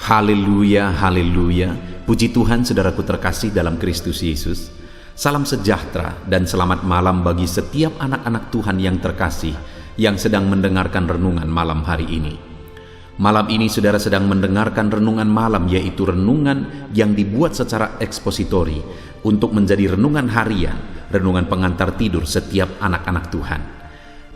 Haleluya, haleluya. Puji Tuhan saudaraku terkasih dalam Kristus Yesus. Salam sejahtera dan selamat malam bagi setiap anak-anak Tuhan yang terkasih yang sedang mendengarkan renungan malam hari ini. Malam ini saudara sedang mendengarkan renungan malam, yaitu renungan yang dibuat secara ekspositori untuk menjadi renungan harian, renungan pengantar tidur setiap anak-anak Tuhan.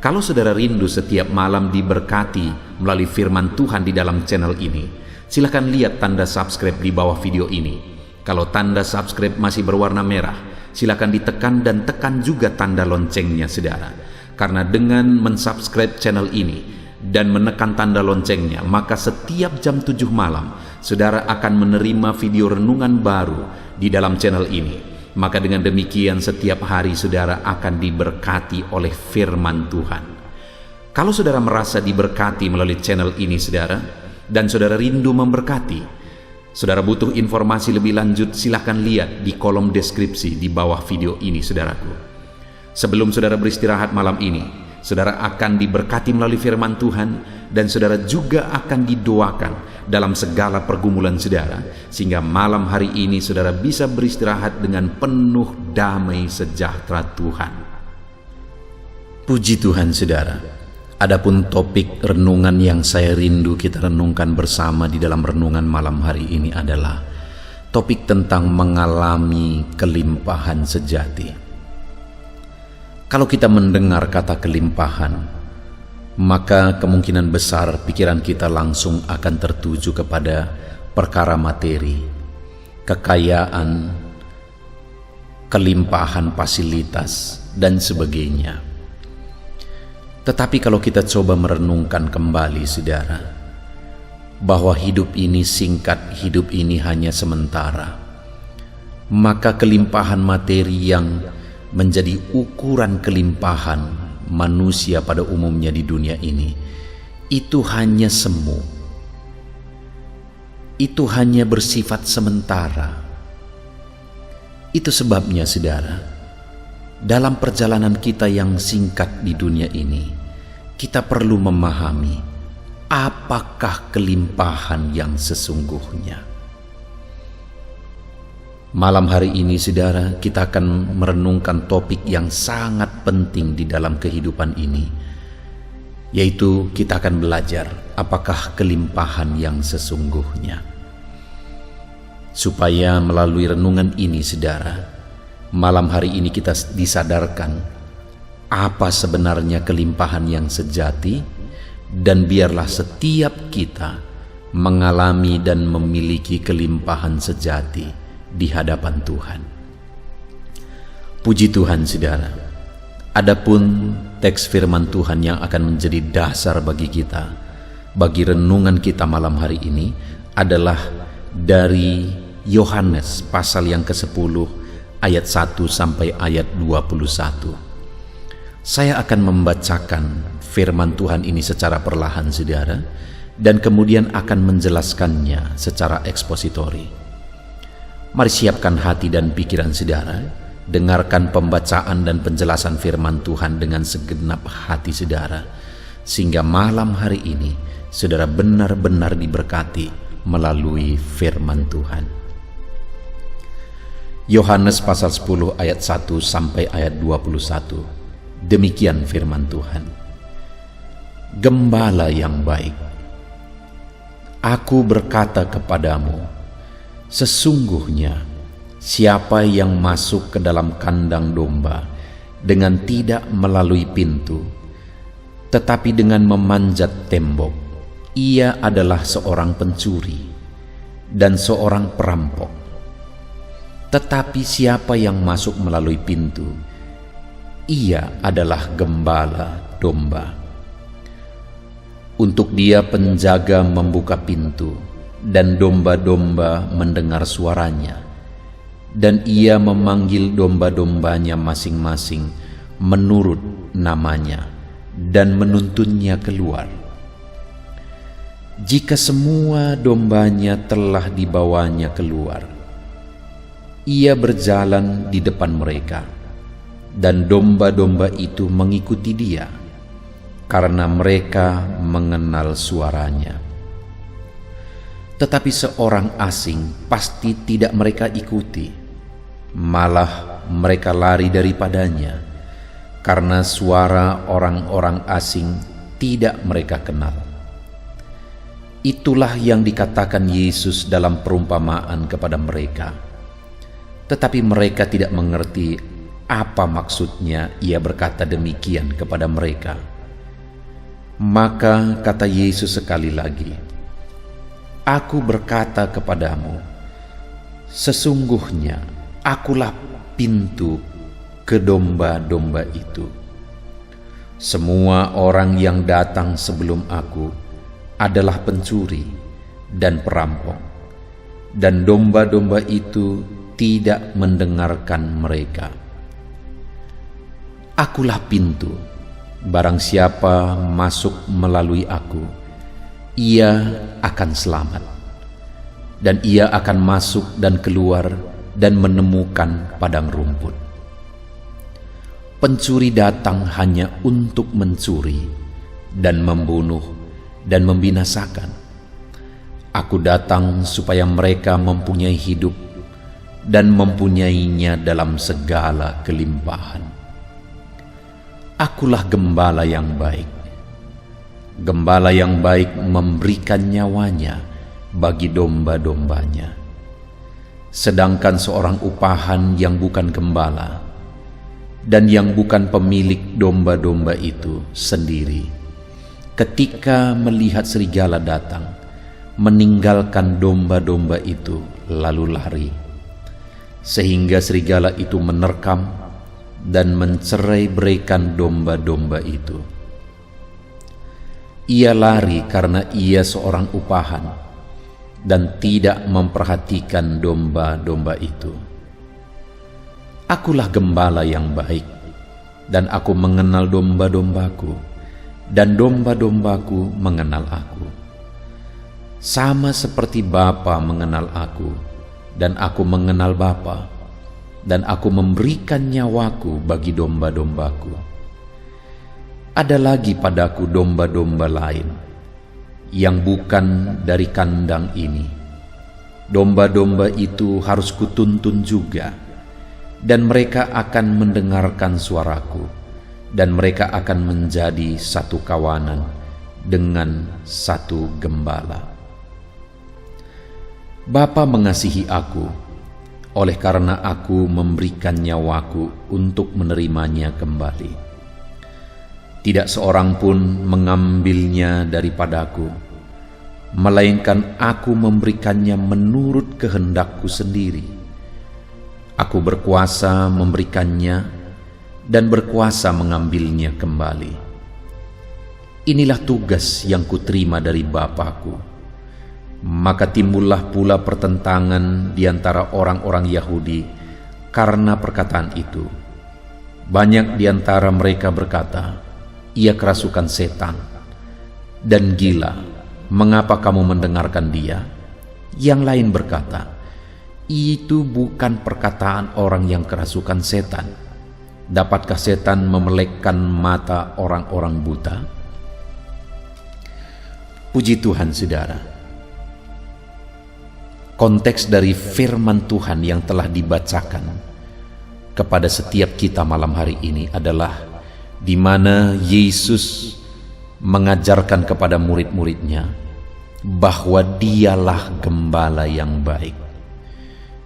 Kalau saudara rindu setiap malam diberkati melalui firman Tuhan di dalam channel ini, silakan lihat tanda subscribe di bawah video ini. Kalau tanda subscribe masih berwarna merah, silakan ditekan dan tekan juga tanda loncengnya saudara. Karena dengan mensubscribe channel ini dan menekan tanda loncengnya, maka setiap jam 7 malam saudara akan menerima video renungan baru di dalam channel ini. Maka dengan demikian setiap hari saudara akan diberkati oleh firman Tuhan. Kalau saudara merasa diberkati melalui channel ini saudara, dan saudara rindu memberkati, saudara butuh informasi lebih lanjut, silakan lihat di kolom deskripsi di bawah video ini saudaraku. Sebelum saudara beristirahat malam ini, saudara akan diberkati melalui firman Tuhan, dan saudara juga akan didoakan dalam segala pergumulan saudara, sehingga malam hari ini saudara bisa beristirahat dengan penuh damai sejahtera Tuhan. Puji Tuhan saudara. Adapun topik renungan yang saya rindu kita renungkan bersama di dalam renungan malam hari ini adalah topik tentang mengalami kelimpahan sejati. Kalau kita mendengar kata kelimpahan, maka kemungkinan besar pikiran kita langsung akan tertuju kepada perkara materi, kekayaan, kelimpahan fasilitas, dan sebagainya. Tetapi kalau kita coba merenungkan kembali saudara, bahwa hidup ini singkat, hidup ini hanya sementara, maka kelimpahan materi yang menjadi ukuran kelimpahan manusia pada umumnya di dunia ini, itu hanya semu, itu hanya bersifat sementara. Itu sebabnya saudara, dalam perjalanan kita yang singkat di dunia ini, kita perlu memahami apakah kelimpahan yang sesungguhnya. Malam hari ini saudara, kita akan merenungkan topik yang sangat penting di dalam kehidupan ini, yaitu kita akan belajar apakah kelimpahan yang sesungguhnya. Supaya melalui renungan ini saudara, malam hari ini kita disadarkan apa sebenarnya kelimpahan yang sejati, dan biarlah setiap kita mengalami dan memiliki kelimpahan sejati di hadapan Tuhan. Puji Tuhan saudara. Adapun teks firman Tuhan yang akan menjadi dasar bagi kita, bagi renungan kita malam hari ini adalah dari Yohanes pasal yang ke-10 ayat 1 sampai ayat 21. Saya akan membacakan firman Tuhan ini secara perlahan saudara, dan kemudian akan menjelaskannya secara ekspositori. Mari siapkan hati dan pikiran saudara, dengarkan pembacaan dan penjelasan firman Tuhan dengan segenap hati saudara, sehingga malam hari ini saudara benar-benar diberkati melalui firman Tuhan. Yohanes pasal 10 ayat 1 sampai ayat 21. Demikian firman Tuhan. Gembala yang baik, aku berkata kepadamu, sesungguhnya siapa yang masuk ke dalam kandang domba dengan tidak melalui pintu, tetapi dengan memanjat tembok, ia adalah seorang pencuri dan seorang perampok. Tetapi siapa yang masuk melalui pintu, ia adalah gembala domba. Untuk dia penjaga membuka pintu, dan domba-domba mendengar suaranya, dan ia memanggil domba-dombanya masing-masing menurut namanya, dan menuntunnya keluar. Jika semua dombanya telah dibawanya keluar, ia berjalan di depan mereka, dan domba-domba itu mengikuti dia, karena mereka mengenal suaranya. Tetapi seorang asing pasti tidak mereka ikuti, malah mereka lari daripadanya, karena suara orang-orang asing tidak mereka kenal. Itulah yang dikatakan Yesus dalam perumpamaan kepada mereka. Tetapi mereka tidak mengerti apa maksudnya Ia berkata demikian kepada mereka. Maka kata Yesus sekali lagi, "Aku berkata kepadamu, sesungguhnya Akulah pintu ke domba-domba itu. Semua orang yang datang sebelum Aku adalah pencuri dan perampok, dan domba-domba itu tidak mendengarkan mereka. Akulah pintu, barang siapa masuk melalui Aku, ia akan selamat, dan ia akan masuk dan keluar dan menemukan padang rumput. Pencuri datang hanya untuk mencuri dan membunuh dan membinasakan. Aku datang supaya mereka mempunyai hidup dan mempunyainya dalam segala kelimpahan. Akulah gembala yang baik. Gembala yang baik memberikan nyawanya bagi domba-dombanya. Sedangkan seorang upahan yang bukan gembala dan yang bukan pemilik domba-domba itu sendiri, ketika melihat serigala datang, meninggalkan domba-domba itu lalu lari, sehingga serigala itu menerkam dan mencerai-beraikan domba-domba itu. Ia lari karena ia seorang upahan dan tidak memperhatikan domba-domba itu. Akulah gembala yang baik, dan Aku mengenal domba-dombaku, dan domba-dombaku mengenal Aku. Sama seperti Bapa mengenal Aku, dan Aku mengenal Bapa, dan Aku memberikan nyawaku bagi domba-dombaku. Ada lagi padaku domba-domba lain, yang bukan dari kandang ini. Domba-domba itu harus Kutuntun juga, dan mereka akan mendengarkan suaraku, dan mereka akan menjadi satu kawanan dengan satu gembala. Bapa mengasihi Aku, oleh karena Aku memberikan nyawaku untuk menerimanya kembali. Tidak seorang pun mengambilnya daripadaku, melainkan Aku memberikannya menurut kehendakku sendiri. Aku berkuasa memberikannya dan berkuasa mengambilnya kembali. Inilah tugas yang Kuterima dari Bapa-Ku. Maka timbullah pula pertentangan di antara orang-orang Yahudi karena perkataan itu. Banyak di antara mereka berkata, "Ia kerasukan setan dan gila. Mengapa kamu mendengarkan dia?" Yang lain berkata, "Itu bukan perkataan orang yang kerasukan setan. Dapatkah setan memelekkan mata orang-orang buta?" Puji Tuhan, saudara. Konteks dari firman Tuhan yang telah dibacakan kepada setiap kita malam hari ini adalah di mana Yesus mengajarkan kepada murid-muridnya bahwa Dialah gembala yang baik.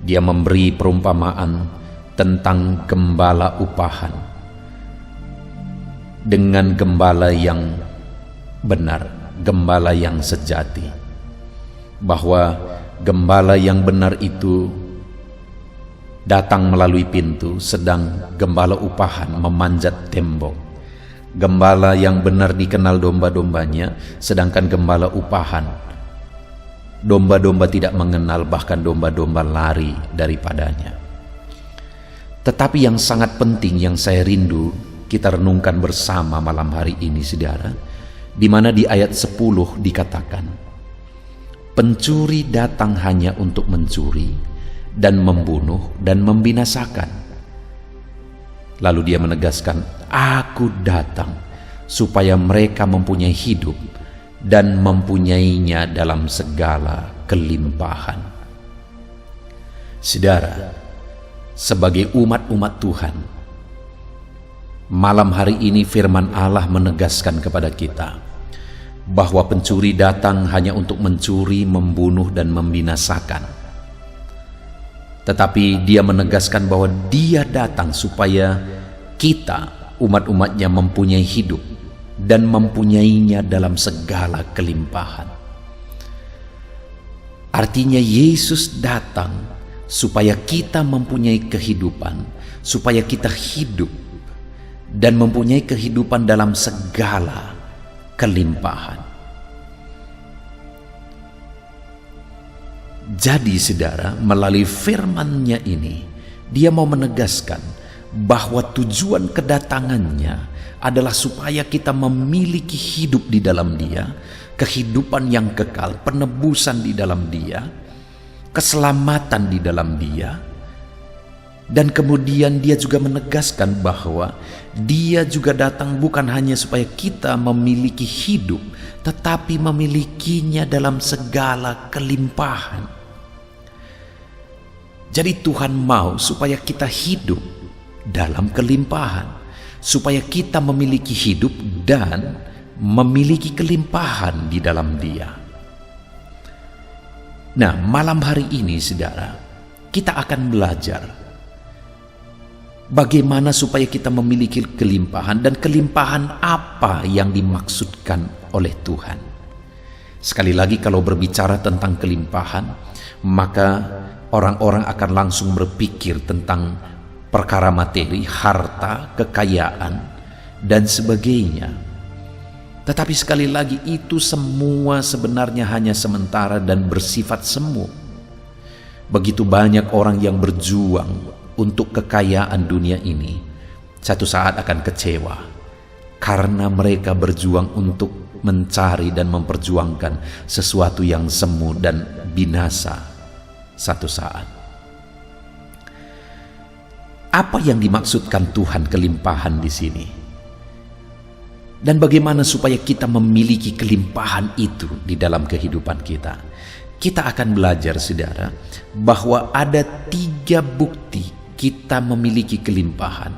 Dia memberi perumpamaan tentang gembala upahan dengan gembala yang benar, gembala yang sejati, bahwa gembala yang benar itu datang melalui pintu, sedang gembala upahan memanjat tembok. Gembala yang benar dikenal domba-dombanya, sedangkan gembala upahan, domba-domba tidak mengenal, bahkan domba-domba lari daripadanya. Tetapi yang sangat penting yang saya rindu kita renungkan bersama malam hari ini, saudara, di mana di ayat 10 dikatakan, "Pencuri datang hanya untuk mencuri dan membunuh dan membinasakan." Lalu dia menegaskan, "Aku datang supaya mereka mempunyai hidup dan mempunyainya dalam segala kelimpahan. Saudara, sebagai umat-umat Tuhan, malam hari ini firman Allah menegaskan kepada kita bahwa pencuri datang hanya untuk mencuri, membunuh, dan membinasakan. Tetapi dia menegaskan bahwa dia datang supaya kita, umat-umatnya, mempunyai hidup dan mempunyainya dalam segala kelimpahan. Artinya Yesus datang supaya kita mempunyai kehidupan, supaya kita hidup dan mempunyai kehidupan dalam segala kelimpahan. Jadi saudara, melalui firman-Nya ini, dia mau menegaskan bahwa tujuan kedatangannya adalah supaya kita memiliki hidup di dalam dia, kehidupan yang kekal, penebusan di dalam dia, keselamatan di dalam dia. Dan kemudian dia juga menegaskan bahwa dia juga datang bukan hanya supaya kita memiliki hidup, tetapi memilikinya dalam segala kelimpahan. Jadi Tuhan mau supaya kita hidup dalam kelimpahan, supaya kita memiliki hidup dan memiliki kelimpahan di dalam dia. Nah, malam hari ini saudara, kita akan belajar bagaimana supaya kita memiliki kelimpahan dan kelimpahan apa yang dimaksudkan oleh Tuhan. Sekali lagi, kalau berbicara tentang kelimpahan, maka orang-orang akan langsung berpikir tentang perkara materi, harta, kekayaan, dan sebagainya. Tetapi sekali lagi, itu semua sebenarnya hanya sementara dan bersifat semu. Begitu banyak orang yang berjuang untuk kekayaan dunia ini, satu saat akan kecewa karena mereka berjuang untuk mencari dan memperjuangkan sesuatu yang semu dan binasa satu saat. Apa yang dimaksudkan Tuhan kelimpahan di sini? Dan bagaimana supaya kita memiliki kelimpahan itu di dalam kehidupan kita? Kita akan belajar saudara bahwa ada 3 bukti kita memiliki kelimpahan.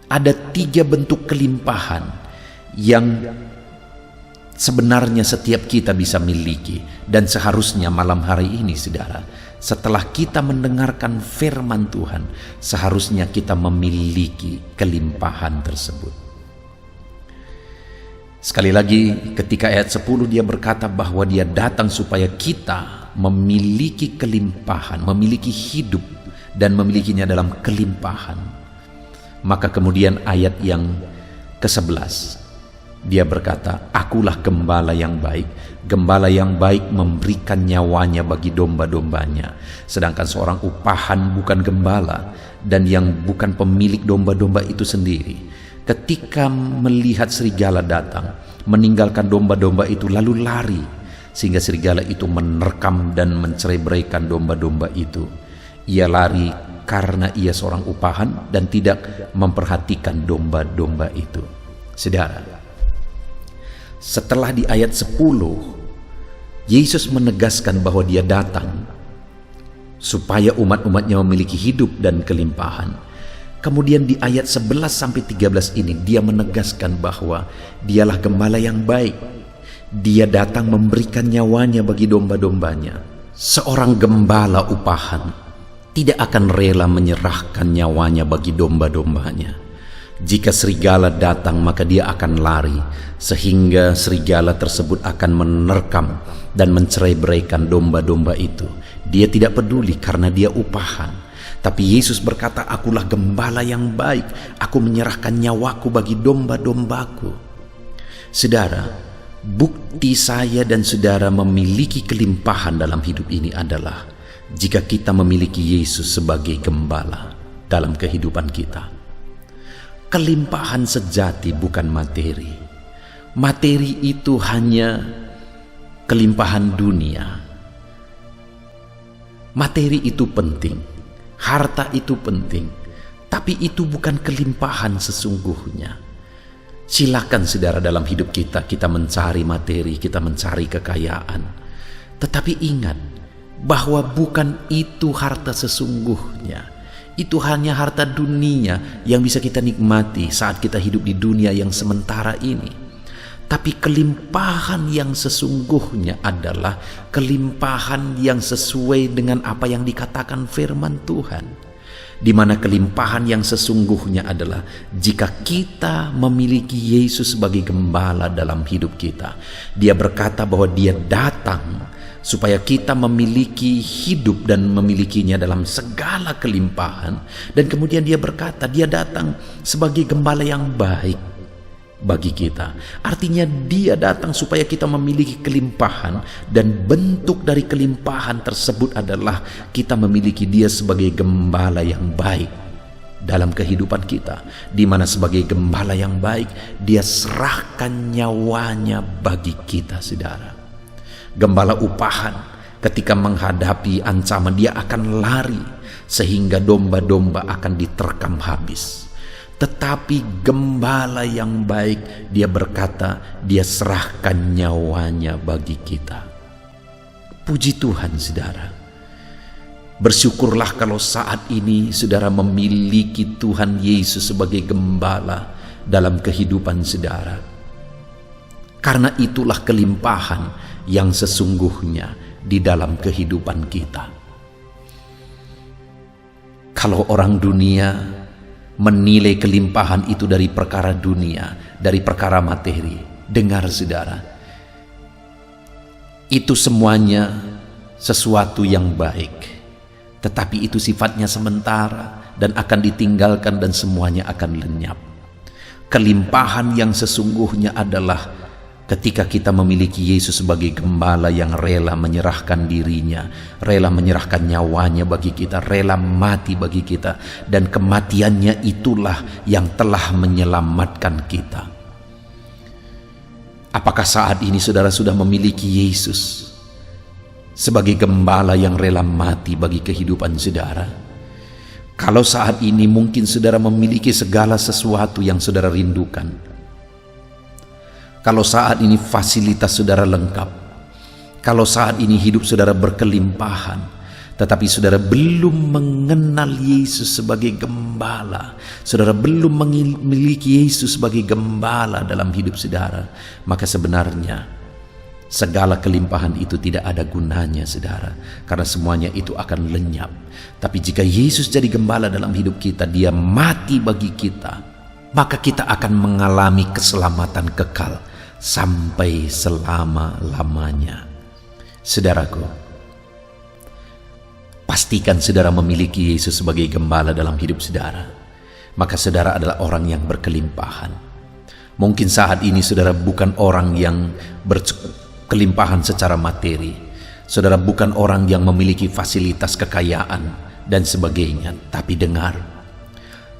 Ada 3 bentuk kelimpahan yang sebenarnya setiap kita bisa miliki. Dan seharusnya malam hari ini saudara, setelah kita mendengarkan firman Tuhan, seharusnya kita memiliki kelimpahan tersebut. Sekali lagi, ketika ayat 10 dia berkata bahwa dia datang supaya kita memiliki kelimpahan, memiliki hidup dan memilikinya dalam kelimpahan. Maka kemudian ayat yang ke-11 dia berkata, akulah gembala yang baik. Gembala yang baik memberikan nyawanya bagi domba-dombanya. Sedangkan seorang upahan bukan gembala, dan yang bukan pemilik domba-domba itu sendiri, ketika melihat serigala datang, meninggalkan domba-domba itu lalu lari, sehingga serigala itu menerkam dan mencerai-beraikan domba-domba itu. Ia lari karena ia seorang upahan dan tidak memperhatikan domba-domba itu. Saudara, setelah di ayat 10 Yesus menegaskan bahwa dia datang supaya umat-umatnya memiliki hidup dan kelimpahan. Kemudian di ayat 11 sampai 13 ini dia menegaskan bahwa dialah gembala yang baik. Dia datang memberikan nyawanya bagi domba-dombanya. Seorang gembala upahan tidak akan rela menyerahkan nyawanya bagi domba-dombanya. Jika serigala datang, maka dia akan lari, sehingga serigala tersebut akan menerkam dan mencerai-beraikan domba-domba itu. Dia tidak peduli karena dia upahan. Tapi Yesus berkata, akulah gembala yang baik, aku menyerahkan nyawaku bagi domba-dombaku. Saudara, bukti saya dan saudara memiliki kelimpahan dalam hidup ini adalah jika kita memiliki Yesus sebagai gembala dalam kehidupan kita. Kelimpahan sejati bukan materi. Materi itu hanya kelimpahan dunia. Materi itu penting, harta itu penting, tapi itu bukan kelimpahan sesungguhnya. Silakan saudara, dalam hidup kita mencari materi, kita mencari kekayaan. Tetapi ingat bahwa bukan itu harta sesungguhnya. Itu hanya harta dunia yang bisa kita nikmati saat kita hidup di dunia yang sementara ini. Tapi kelimpahan yang sesungguhnya adalah kelimpahan yang sesuai dengan apa yang dikatakan firman Tuhan. Di mana kelimpahan yang sesungguhnya adalah jika kita memiliki Yesus sebagai gembala dalam hidup kita. Dia berkata bahwa dia datang supaya kita memiliki hidup dan memilikinya dalam segala kelimpahan. Dan kemudian dia berkata dia datang sebagai gembala yang baik bagi kita. Artinya dia datang supaya kita memiliki kelimpahan, dan bentuk dari kelimpahan tersebut adalah kita memiliki dia sebagai gembala yang baik dalam kehidupan kita, di mana sebagai gembala yang baik dia serahkan nyawanya bagi kita, saudara. Gembala upahan ketika menghadapi ancaman dia akan lari sehingga domba-domba akan diterkam habis. Tetapi gembala yang baik, dia berkata, dia serahkan nyawanya bagi kita. Puji Tuhan, saudara. Bersyukurlah kalau saat ini saudara memiliki Tuhan Yesus sebagai gembala dalam kehidupan saudara. Karena itulah kelimpahan yang sesungguhnya di dalam kehidupan kita. Kalau orang dunia menilai kelimpahan itu dari perkara dunia, dari perkara materi, dengar saudara, itu semuanya sesuatu yang baik, tetapi itu sifatnya sementara dan akan ditinggalkan dan semuanya akan lenyap. Kelimpahan yang sesungguhnya adalah ketika kita memiliki Yesus sebagai gembala yang rela menyerahkan dirinya, rela menyerahkan nyawanya bagi kita, rela mati bagi kita, dan kematiannya itulah yang telah menyelamatkan kita. Apakah saat ini saudara sudah memiliki Yesus sebagai gembala yang rela mati bagi kehidupan saudara? Kalau saat ini mungkin saudara memiliki segala sesuatu yang saudara rindukan. Kalau saat ini fasilitas saudara lengkap, kalau saat ini hidup saudara berkelimpahan, tetapi saudara belum mengenal Yesus sebagai gembala, saudara belum memiliki Yesus sebagai gembala dalam hidup saudara, maka sebenarnya segala kelimpahan itu tidak ada gunanya, saudara, karena semuanya itu akan lenyap. Tapi jika Yesus jadi gembala dalam hidup kita, dia mati bagi kita, maka kita akan mengalami keselamatan kekal sampai selama-lamanya. Saudaraku, pastikan saudara memiliki Yesus sebagai gembala dalam hidup saudara, maka saudara adalah orang yang berkelimpahan. Mungkin saat ini saudara bukan orang yang berkelimpahan secara materi, saudara bukan orang yang memiliki fasilitas kekayaan dan sebagainya, tapi dengar,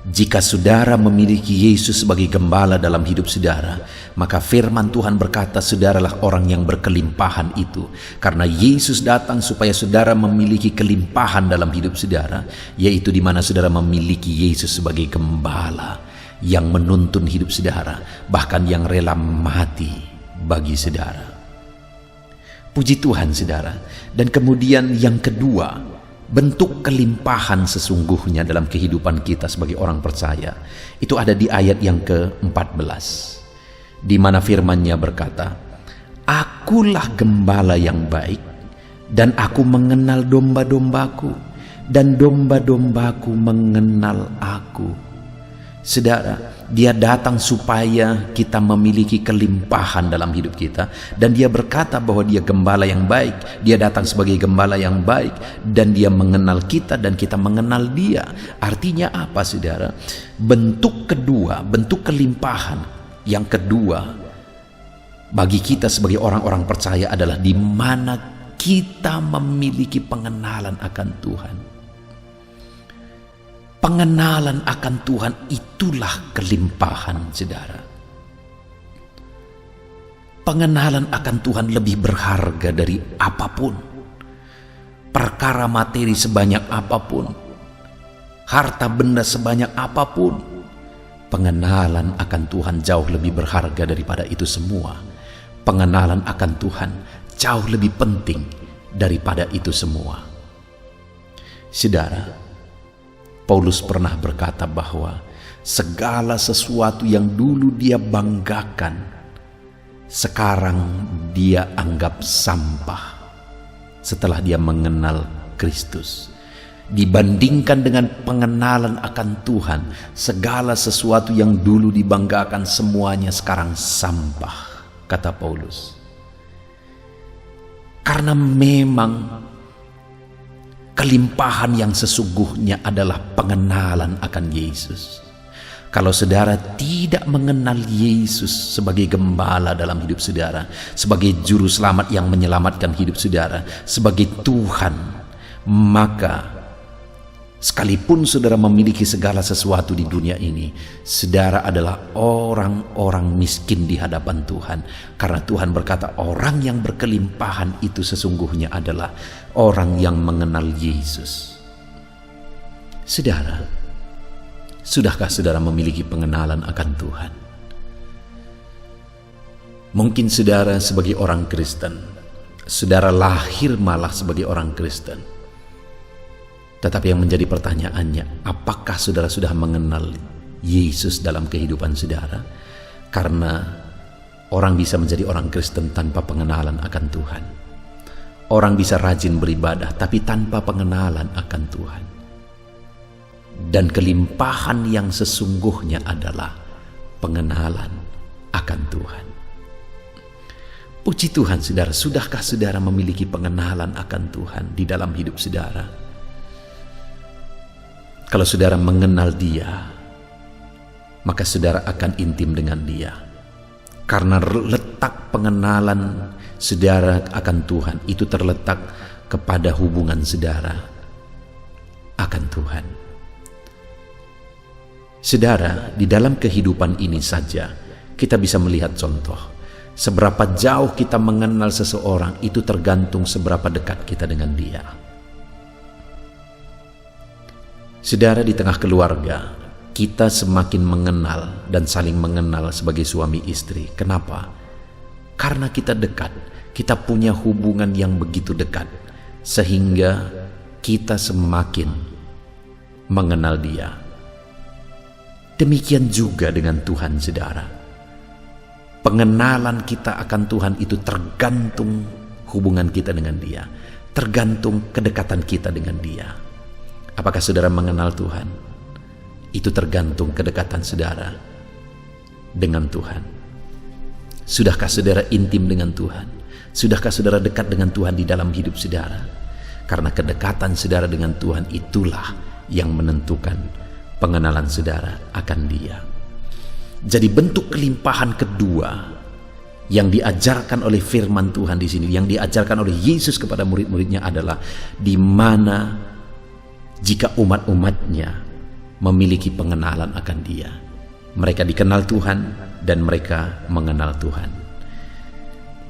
jika saudara memiliki Yesus sebagai gembala dalam hidup saudara, maka firman Tuhan berkata saudaralah orang yang berkelimpahan itu. Karena Yesus datang supaya saudara memiliki kelimpahan dalam hidup saudara, yaitu di mana saudara memiliki Yesus sebagai gembala yang menuntun hidup saudara, bahkan yang rela mati bagi saudara. Puji Tuhan, saudara. Dan kemudian yang kedua, bentuk kelimpahan sesungguhnya dalam kehidupan kita sebagai orang percaya itu ada di ayat yang ke-14, di mana firman-Nya berkata, "Akulah gembala yang baik, dan aku mengenal domba-dombaku, dan domba-dombaku mengenal aku." Saudara, dia datang supaya kita memiliki kelimpahan dalam hidup kita, dan dia berkata bahwa dia gembala yang baik. Dia datang sebagai gembala yang baik, dan dia mengenal kita dan kita mengenal dia. Artinya apa, saudara? Bentuk kedua, bentuk kelimpahan yang kedua bagi kita sebagai orang-orang percaya adalah di mana kita memiliki pengenalan akan Tuhan. Pengenalan akan Tuhan itulah kelimpahan, saudara. Pengenalan akan Tuhan lebih berharga dari apapun. Perkara materi sebanyak apapun, harta benda sebanyak apapun, pengenalan akan Tuhan jauh lebih berharga daripada itu semua. Pengenalan akan Tuhan jauh lebih penting daripada itu semua. Saudara, Paulus pernah berkata bahwa segala sesuatu yang dulu dia banggakan, sekarang dia anggap sampah setelah dia mengenal Kristus. Dibandingkan dengan pengenalan akan Tuhan, segala sesuatu yang dulu dibanggakan semuanya sekarang sampah, kata Paulus. Karena memang kelimpahan yang sesungguhnya adalah pengenalan akan Yesus. Kalau saudara tidak mengenal Yesus sebagai gembala dalam hidup saudara, sebagai juru selamat yang menyelamatkan hidup saudara, sebagai Tuhan, maka sekalipun saudara memiliki segala sesuatu di dunia ini, saudara adalah orang-orang miskin di hadapan Tuhan. Karena Tuhan berkata, orang yang berkelimpahan itu sesungguhnya adalah orang yang mengenal Yesus. Saudara, sudahkah saudara memiliki pengenalan akan Tuhan? Mungkin saudara sebagai orang Kristen, saudara lahir malah sebagai orang Kristen. Tetapi yang menjadi pertanyaannya, apakah saudara sudah mengenal Yesus dalam kehidupan saudara? Karena orang bisa menjadi orang Kristen tanpa pengenalan akan Tuhan. Orang bisa rajin beribadah tapi tanpa pengenalan akan Tuhan. Dan kelimpahan yang sesungguhnya adalah pengenalan akan Tuhan. Puji Tuhan saudara, sudahkah saudara memiliki pengenalan akan Tuhan di dalam hidup saudara? Kalau saudara mengenal Dia, maka saudara akan intim dengan Dia. Karena letak pengenalan saudara akan Tuhan itu terletak kepada hubungan saudara akan Tuhan. Saudara, di dalam kehidupan ini saja kita bisa melihat contoh. Seberapa jauh kita mengenal seseorang itu tergantung seberapa dekat kita dengan dia. Saudara, di tengah keluarga, kita semakin mengenal dan saling mengenal sebagai suami istri. Kenapa? Karena kita dekat, kita punya hubungan yang begitu dekat, sehingga kita semakin mengenal Dia. Demikian juga dengan Tuhan, saudara. Pengenalan kita akan Tuhan itu tergantung hubungan kita dengan Dia, tergantung kedekatan kita dengan Dia. Apakah saudara mengenal Tuhan? Itu tergantung kedekatan saudara dengan Tuhan. Sudahkah saudara intim dengan Tuhan? Sudahkah saudara dekat dengan Tuhan di dalam hidup saudara? Karena kedekatan saudara dengan Tuhan itulah yang menentukan pengenalan saudara akan Dia. Jadi bentuk kelimpahan kedua yang diajarkan oleh firman Tuhan di sini, yang diajarkan oleh Yesus kepada murid-muridnya adalah di mana jika umat-umatnya memiliki pengenalan akan Dia, mereka dikenal Tuhan dan mereka mengenal Tuhan.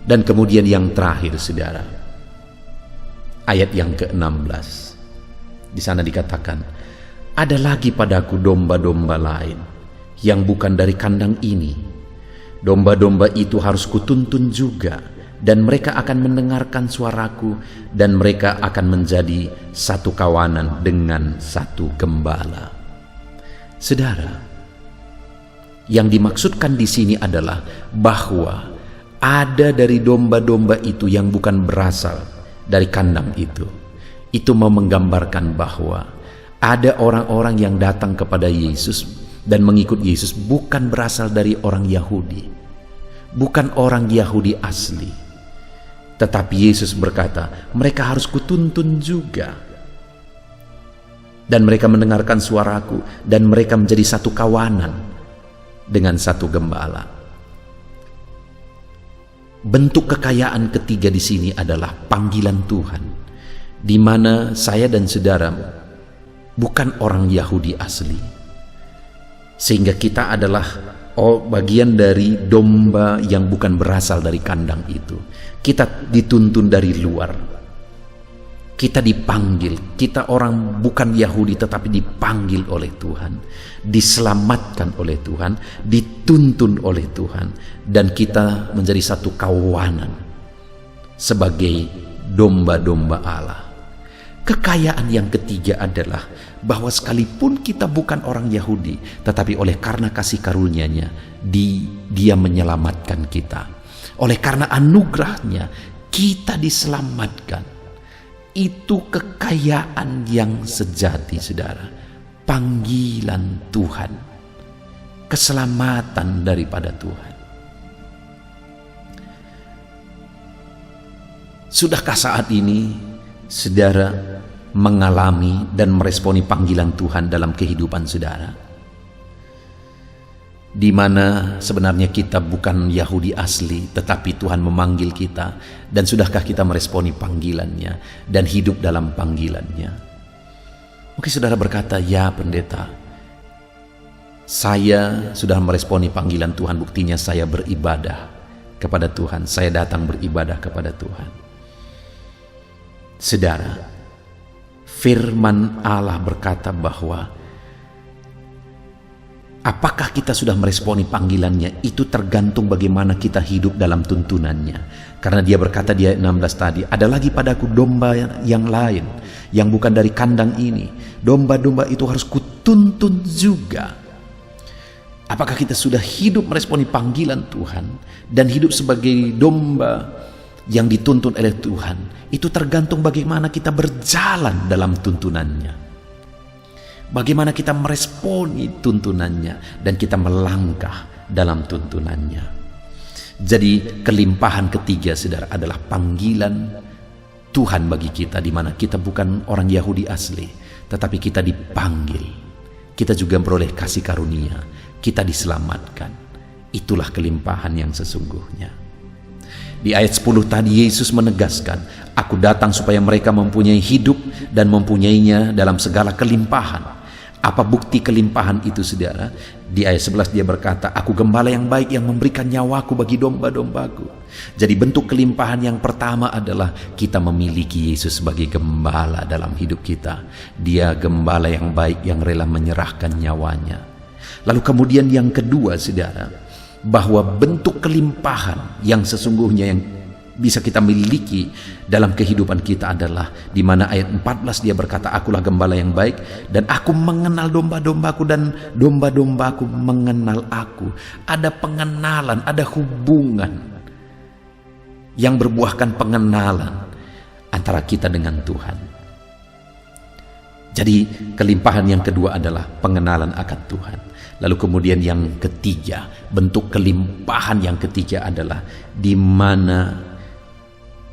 Dan kemudian yang terakhir, saudara, ayat yang ke-16, di sana dikatakan, ada lagi padaku domba-domba lain yang bukan dari kandang ini. Domba-domba itu harus kutuntun juga, dan mereka akan mendengarkan suaraku, dan mereka akan menjadi satu kawanan dengan satu gembala. Saudara, yang dimaksudkan di sini adalah bahwa ada dari domba-domba itu yang bukan berasal dari kandang itu. Itu mau menggambarkan bahwa ada orang-orang yang datang kepada Yesus dan mengikut Yesus bukan berasal dari orang Yahudi, bukan orang Yahudi asli. Tetapi Yesus berkata, mereka harus kutuntun juga. Dan mereka mendengarkan suaraku, dan mereka menjadi satu kawanan dengan satu gembala. Bentuk kekayaan ketiga di sini adalah panggilan Tuhan, di mana saya dan saudara bukan orang Yahudi asli, sehingga kita adalah bagian dari domba yang bukan berasal dari kandang itu. Kita dituntun dari luar, kita dipanggil, kita orang bukan Yahudi tetapi dipanggil oleh Tuhan, diselamatkan oleh Tuhan, dituntun oleh Tuhan, dan kita menjadi satu kawanan sebagai domba-domba Allah. Kekayaan yang ketiga adalah bahwa sekalipun kita bukan orang Yahudi, tetapi oleh karena kasih karunia-Nya, Dia menyelamatkan kita. Oleh karena anugerahnya, kita diselamatkan. Itu kekayaan yang sejati, saudara. Panggilan Tuhan. Keselamatan daripada Tuhan. Sudahkah saat ini saudara mengalami dan meresponi panggilan Tuhan dalam kehidupan saudara? Di mana sebenarnya kita bukan Yahudi asli, tetapi Tuhan memanggil kita, dan sudahkah kita meresponi panggilannya dan hidup dalam panggilannya? Mungkin saudara berkata, ya pendeta, saya sudah meresponi panggilan Tuhan, buktinya saya beribadah kepada Tuhan, saya datang beribadah kepada Tuhan. Saudara, firman Allah berkata bahwa apakah kita sudah meresponi panggilannya, itu tergantung bagaimana kita hidup dalam tuntunannya. Karena Dia berkata di ayat 16 tadi, ada lagi padaku domba yang lain, yang bukan dari kandang ini. Domba-domba itu harus kutuntun juga. Apakah kita sudah hidup meresponi panggilan Tuhan dan hidup sebagai domba yang dituntun oleh Tuhan? Itu tergantung bagaimana kita berjalan dalam tuntunannya. Bagaimana kita meresponi tuntunannya dan kita melangkah dalam tuntunannya. Jadi kelimpahan ketiga, saudara, adalah panggilan Tuhan bagi kita, di mana kita bukan orang Yahudi asli, tetapi kita dipanggil. Kita juga beroleh kasih karunia, kita diselamatkan. Itulah kelimpahan yang sesungguhnya. Di ayat 10 tadi Yesus menegaskan, aku datang supaya mereka mempunyai hidup dan mempunyainya dalam segala kelimpahan. Apa bukti kelimpahan itu, saudara? Di ayat 11 Dia berkata, aku gembala yang baik yang memberikan nyawaku bagi domba-dombaku. Jadi bentuk kelimpahan yang pertama adalah kita memiliki Yesus sebagai gembala dalam hidup kita. Dia gembala yang baik yang rela menyerahkan nyawanya. Lalu kemudian yang kedua, saudara, bahwa bentuk kelimpahan yang sesungguhnya yang bisa kita miliki dalam kehidupan kita adalah di mana ayat 14 Dia berkata, akulah gembala yang baik dan aku mengenal domba-dombaku dan domba-dombaku mengenal aku. Ada pengenalan, ada hubungan yang berbuahkan pengenalan antara kita dengan Tuhan. Jadi kelimpahan yang kedua adalah pengenalan akan Tuhan. Lalu kemudian yang ketiga, bentuk kelimpahan yang ketiga adalah di mana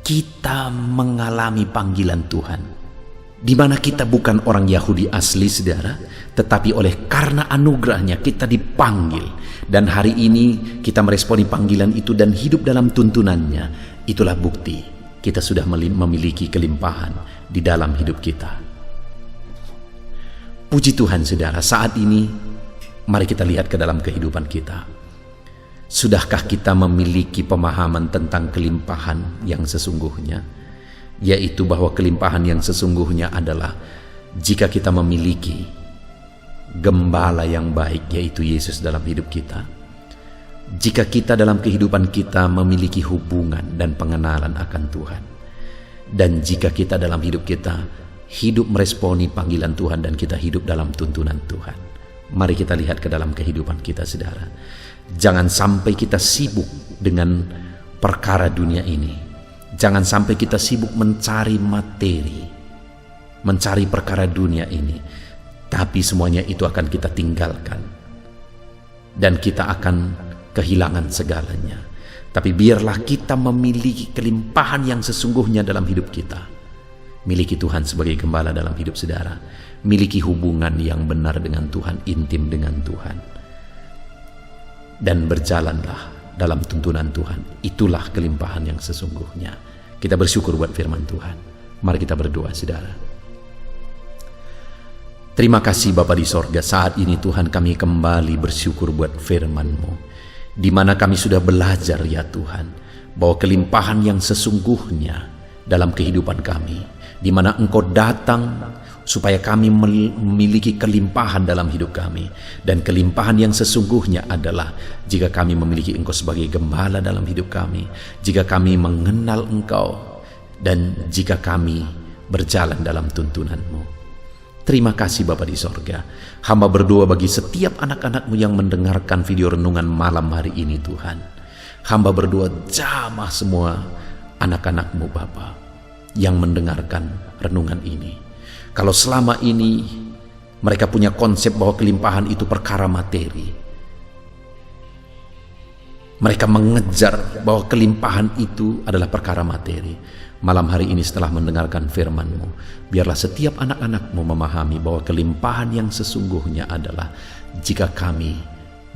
kita mengalami panggilan Tuhan. Di mana kita bukan orang Yahudi asli, saudara, tetapi oleh karena anugerahnya kita dipanggil. Dan hari ini kita meresponi panggilan itu dan hidup dalam tuntunannya. Itulah bukti kita sudah memiliki kelimpahan di dalam hidup kita. Puji Tuhan, saudara, saat ini mari kita lihat ke dalam kehidupan kita. Sudahkah kita memiliki pemahaman tentang kelimpahan yang sesungguhnya? Yaitu bahwa kelimpahan yang sesungguhnya adalah jika kita memiliki gembala yang baik, yaitu Yesus dalam hidup kita. Jika kita dalam kehidupan kita memiliki hubungan dan pengenalan akan Tuhan. Dan jika kita dalam hidup kita hidup meresponi panggilan Tuhan dan kita hidup dalam tuntunan Tuhan. Mari kita lihat ke dalam kehidupan kita, saudara. Jangan sampai kita sibuk dengan perkara dunia ini. Jangan sampai kita sibuk mencari materi, mencari perkara dunia ini. Tapi semuanya itu akan kita tinggalkan. Dan kita akan kehilangan segalanya. Tapi biarlah kita memiliki kelimpahan yang sesungguhnya dalam hidup kita. Miliki Tuhan sebagai gembala dalam hidup saudara. Miliki hubungan yang benar dengan Tuhan, intim dengan Tuhan. Dan berjalanlah dalam tuntunan Tuhan. Itulah kelimpahan yang sesungguhnya. Kita bersyukur buat firman Tuhan. Mari kita berdoa, saudara. Terima kasih Bapa di sorga, saat ini Tuhan kami kembali bersyukur buat firman-Mu, di mana kami sudah belajar ya Tuhan, bahwa kelimpahan yang sesungguhnya dalam kehidupan kami, di mana Engkau datang supaya kami memiliki kelimpahan dalam hidup kami. Dan kelimpahan yang sesungguhnya adalah jika kami memiliki Engkau sebagai gembala dalam hidup kami, jika kami mengenal Engkau, dan jika kami berjalan dalam tuntunan-Mu. Terima kasih Bapa di sorga. Hamba berdoa bagi setiap anak-anak-Mu yang mendengarkan video renungan malam hari ini Tuhan. Hamba berdoa jamah semua anak-anak-Mu Bapa yang mendengarkan renungan ini. Kalau selama ini mereka punya konsep bahwa kelimpahan itu perkara materi, mereka mengejar bahwa kelimpahan itu adalah perkara materi. Malam hari ini setelah mendengarkan firman-Mu, biarlah setiap anak-anak-Mu memahami bahwa kelimpahan yang sesungguhnya adalah jika kami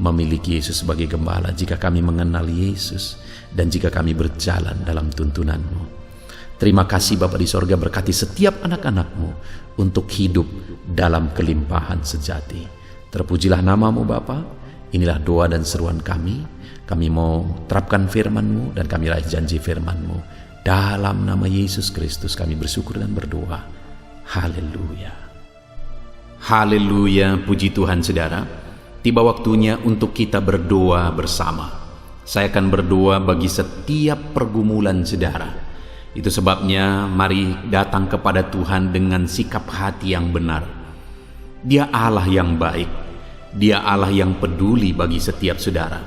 memiliki Yesus sebagai gembala, jika kami mengenal Yesus, dan jika kami berjalan dalam tuntunan-Mu. Terima kasih Bapa di sorga, berkati setiap anak-anak-Mu untuk hidup dalam kelimpahan sejati. Terpujilah nama-Mu Bapa. Inilah doa dan seruan kami. Kami mau terapkan firman-Mu dan kami raih janji firman-Mu. Dalam nama Yesus Kristus kami bersyukur dan berdoa. Haleluya. Haleluya, puji Tuhan saudara. Tiba waktunya untuk kita berdoa bersama. Saya akan berdoa bagi setiap pergumulan saudara. Itu sebabnya mari datang kepada Tuhan dengan sikap hati yang benar. Dia Allah yang baik. Dia Allah yang peduli bagi setiap saudara.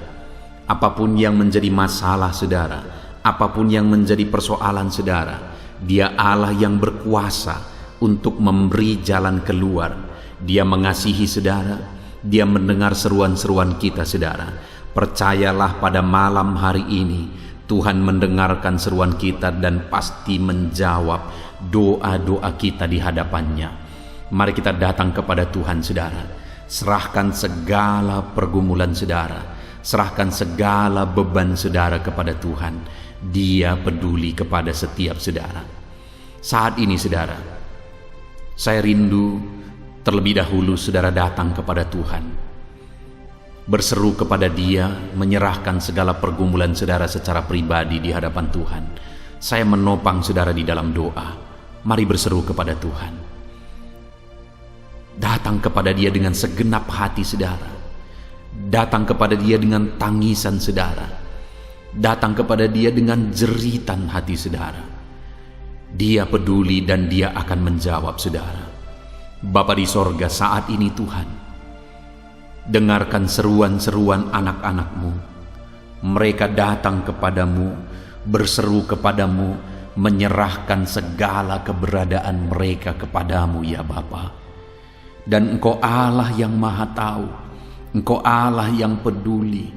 Apapun yang menjadi masalah saudara, apapun yang menjadi persoalan saudara, Dia Allah yang berkuasa untuk memberi jalan keluar. Dia mengasihi saudara, Dia mendengar seruan-seruan kita saudara. Percayalah pada malam hari ini, Tuhan mendengarkan seruan kita dan pasti menjawab doa-doa kita di hadapannya. Mari kita datang kepada Tuhan saudara. Serahkan segala pergumulan saudara, serahkan segala beban saudara kepada Tuhan. Dia peduli kepada setiap saudara. Saat ini saudara, saya rindu terlebih dahulu saudara datang kepada Tuhan, berseru kepada Dia, menyerahkan segala pergumulan saudara secara pribadi di hadapan Tuhan. Saya menopang saudara di dalam doa. Mari berseru kepada Tuhan. Datang kepada Dia dengan segenap hati saudara. Datang kepada Dia dengan tangisan saudara. Datang kepada Dia dengan jeritan hati saudara. Dia peduli dan Dia akan menjawab saudara. Bapa di sorga, saat ini Tuhan, dengarkan seruan-seruan anak-anak-Mu. Mereka datang kepadamu, berseru kepadamu, menyerahkan segala keberadaan mereka kepadamu ya Bapa. Dan Engkau Allah yang maha tahu, Engkau Allah yang peduli.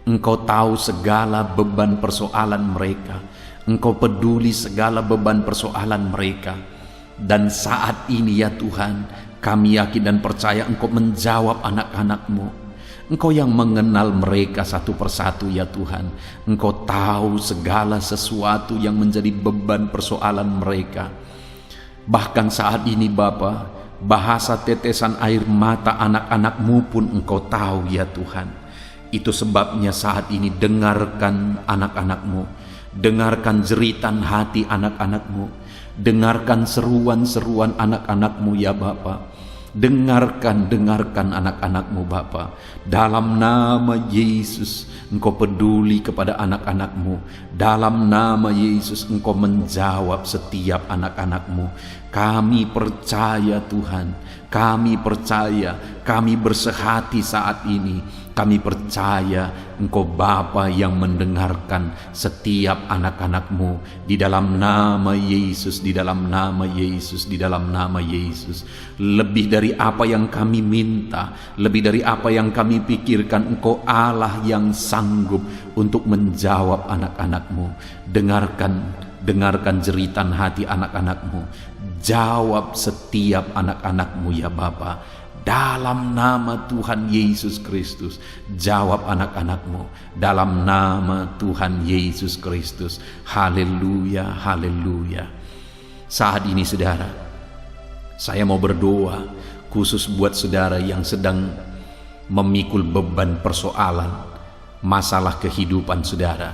Engkau tahu segala beban persoalan mereka. Engkau peduli segala beban persoalan mereka. Dan saat ini ya Tuhan, kami yakin dan percaya Engkau menjawab anak-anak-Mu. Engkau yang mengenal mereka satu persatu ya Tuhan. Engkau tahu segala sesuatu yang menjadi beban persoalan mereka. Bahkan saat ini Bapa, bahasa tetesan air mata anak-anak-Mu pun Engkau tahu ya Tuhan. Itu sebabnya saat ini dengarkan anak-anak-Mu, dengarkan jeritan hati anak-anak-Mu, dengarkan seruan-seruan anak-anak-Mu ya Bapa. Dengarkan anak-anak-Mu Bapa. Dalam nama Yesus Engkau peduli kepada anak-anak-Mu. Dalam nama Yesus Engkau menjawab setiap anak-anak-Mu. Kami percaya Tuhan, kami percaya, kami bersehati saat ini. Kami percaya Engkau Bapa yang mendengarkan setiap anak-anak-Mu. Di dalam nama Yesus, di dalam nama Yesus, di dalam nama Yesus. Lebih dari apa yang kami minta, lebih dari apa yang kami pikirkan, Engkau Allah yang sanggup untuk menjawab anak-anak-Mu. Dengarkan jeritan hati anak-anak-Mu. Jawab setiap anak-anak-Mu ya Bapa. Dalam nama Tuhan Yesus Kristus, jawab anak-anak-Mu. Dalam nama Tuhan Yesus Kristus. Haleluya, haleluya. Saat ini saudara, saya mau berdoa khusus buat saudara yang sedang memikul beban persoalan, masalah kehidupan saudara.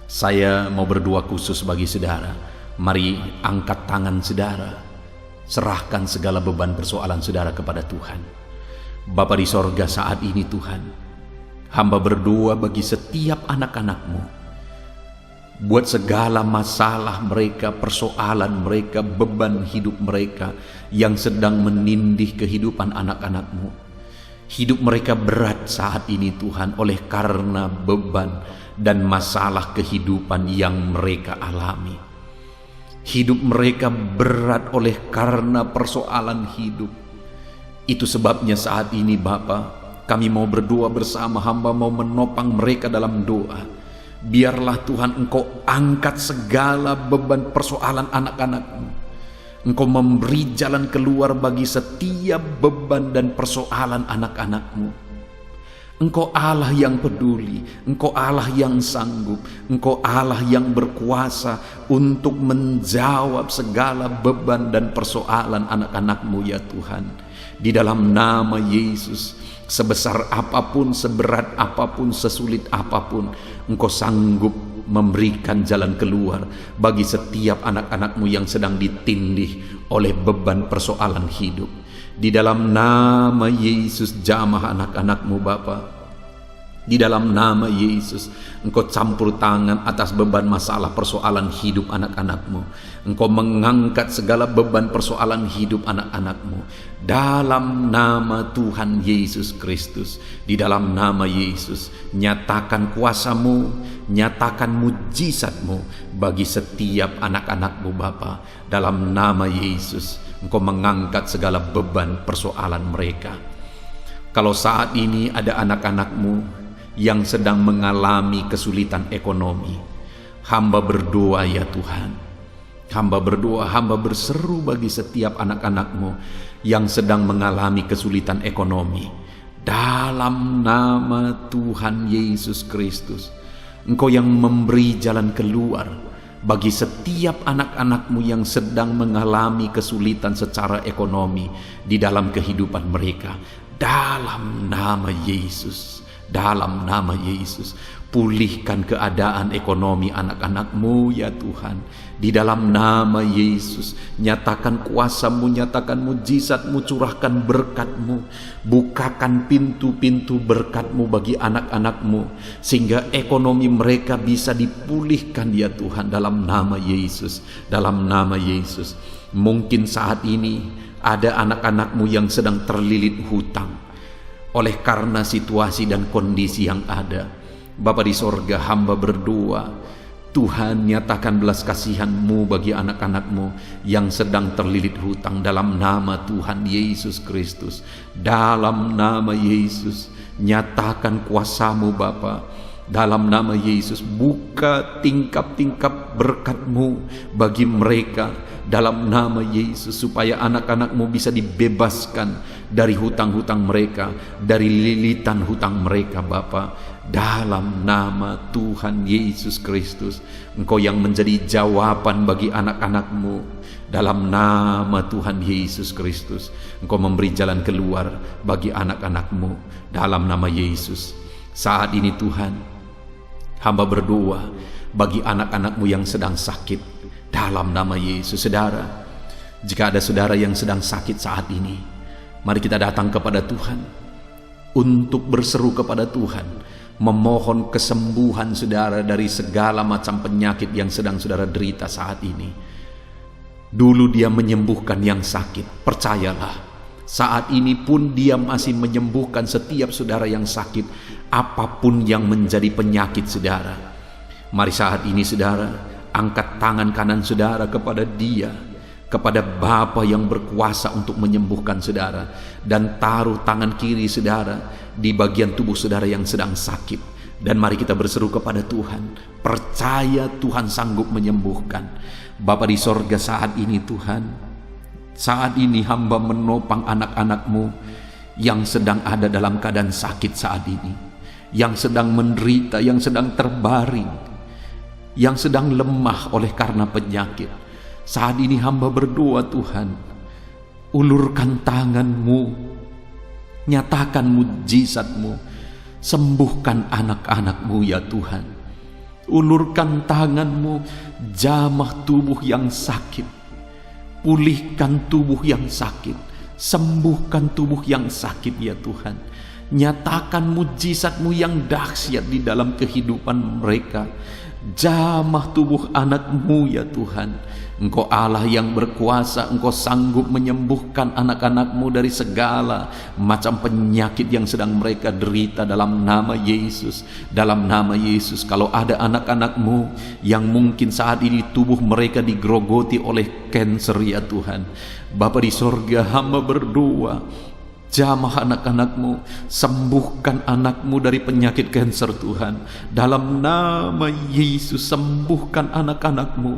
Saya mau berdoa khusus bagi saudara. Mari angkat tangan saudara, serahkan segala beban persoalan saudara kepada Tuhan. Bapa di sorga, saat ini Tuhan, hamba berdoa bagi setiap anak-anak-Mu buat segala masalah mereka, persoalan mereka, beban hidup mereka yang sedang menindih kehidupan anak-anak-Mu. Hidup mereka berat saat ini Tuhan oleh karena beban dan masalah kehidupan yang mereka alami. Hidup mereka berat oleh karena persoalan hidup. Itu sebabnya saat ini Bapa, kami mau berdoa bersama, hamba mau menopang mereka dalam doa. Biarlah Tuhan Engkau angkat segala beban persoalan anak-anak-Mu. Engkau memberi jalan keluar bagi setiap beban dan persoalan anak-anak-Mu. Engkau Allah yang peduli, Engkau Allah yang sanggup, Engkau Allah yang berkuasa untuk menjawab segala beban dan persoalan anak-anak-Mu ya Tuhan. Di dalam nama Yesus, sebesar apapun, seberat apapun, sesulit apapun, Engkau sanggup memberikan jalan keluar bagi setiap anak-anak-Mu yang sedang ditindih oleh beban persoalan hidup. Di dalam nama Yesus, jamah anak-anak-Mu Bapa. Di dalam nama Yesus, Engkau campur tangan atas beban masalah persoalan hidup anak-anak-Mu. Engkau mengangkat segala beban persoalan hidup anak-anak-Mu. Dalam nama Tuhan Yesus Kristus, di dalam nama Yesus, nyatakan kuasa-Mu, nyatakan mujizat-Mu bagi setiap anak-anak-Mu Bapa. Dalam nama Yesus, Engkau mengangkat segala beban persoalan mereka. Kalau saat ini ada anak-anak-Mu yang sedang mengalami kesulitan ekonomi, hamba berdoa ya Tuhan. Hamba berdoa, hamba berseru bagi setiap anak-anak-Mu yang sedang mengalami kesulitan ekonomi. Dalam nama Tuhan Yesus Kristus, Engkau yang memberi jalan keluar bagi setiap anak-anak-Mu yang sedang mengalami kesulitan secara ekonomi di dalam kehidupan mereka. Dalam nama Yesus, dalam nama Yesus, pulihkan keadaan ekonomi anak-anak-Mu ya Tuhan. Di dalam nama Yesus, nyatakan kuasa-Mu, nyatakan mujizat-Mu, curahkan berkat-Mu, bukakan pintu-pintu berkat-Mu bagi anak-anak-Mu, sehingga ekonomi mereka bisa dipulihkan ya Tuhan. Dalam nama Yesus, dalam nama Yesus. Mungkin saat ini ada anak-anak-Mu yang sedang terlilit hutang oleh karena situasi dan kondisi yang ada. Bapa di sorga, hamba berdoa, Tuhan nyatakan belas kasihan-Mu bagi anak-anak-Mu yang sedang terlilit hutang. Dalam nama Tuhan Yesus Kristus, dalam nama Yesus, nyatakan kuasa-Mu Bapa. Dalam nama Yesus, buka tingkap-tingkap berkat-Mu bagi mereka. Dalam nama Yesus, supaya anak-anak-Mu bisa dibebaskan dari hutang-hutang mereka, dari lilitan hutang mereka Bapa. Dalam nama Tuhan Yesus Kristus, Engkau yang menjadi jawaban bagi anak-anak-Mu. Dalam nama Tuhan Yesus Kristus, Engkau memberi jalan keluar bagi anak-anak-Mu. Dalam nama Yesus, saat ini Tuhan, hamba berdoa bagi anak-anak-Mu yang sedang sakit. Dalam nama Yesus, saudara, jika ada saudara yang sedang sakit saat ini, mari kita datang kepada Tuhan untuk berseru kepada Tuhan, memohon kesembuhan saudara dari segala macam penyakit yang sedang saudara derita saat ini. Dulu Dia menyembuhkan yang sakit, percayalah, saat ini pun Dia masih menyembuhkan setiap saudara yang sakit, apapun yang menjadi penyakit saudara. Mari saat ini saudara, angkat tangan kanan saudara kepada Dia, kepada Bapa yang berkuasa untuk menyembuhkan saudara, dan taruh tangan kiri saudara di bagian tubuh saudara yang sedang sakit. Dan mari kita berseru kepada Tuhan, percaya Tuhan sanggup menyembuhkan. Bapa di sorga, saat ini Tuhan, saat ini hamba menopang anak-anak-Mu yang sedang ada dalam keadaan sakit saat ini, yang sedang menderita, yang sedang terbaring, yang sedang lemah oleh karena penyakit. Saat ini hamba berdoa Tuhan, ulurkan tangan-Mu, nyatakan mujizat-Mu, sembuhkan anak-anak-Mu ya Tuhan. Ulurkan tangan-Mu, jamah tubuh yang sakit, pulihkan tubuh yang sakit, sembuhkan tubuh yang sakit ya Tuhan. Nyatakan mujizat-Mu yang dahsyat di dalam kehidupan mereka. Jamah tubuh anak-Mu ya Tuhan. Engkau Allah yang berkuasa, Engkau sanggup menyembuhkan anak-anak-Mu dari segala macam penyakit yang sedang mereka derita dalam nama Yesus. Dalam nama Yesus, kalau ada anak-anak-Mu yang mungkin saat ini tubuh mereka digerogoti oleh kanker ya Tuhan, Bapa di sorga, hamba berdoa, jamah anak-anak-Mu, sembuhkan anak-Mu dari penyakit kanker Tuhan. Dalam nama Yesus, sembuhkan anak-anak-Mu.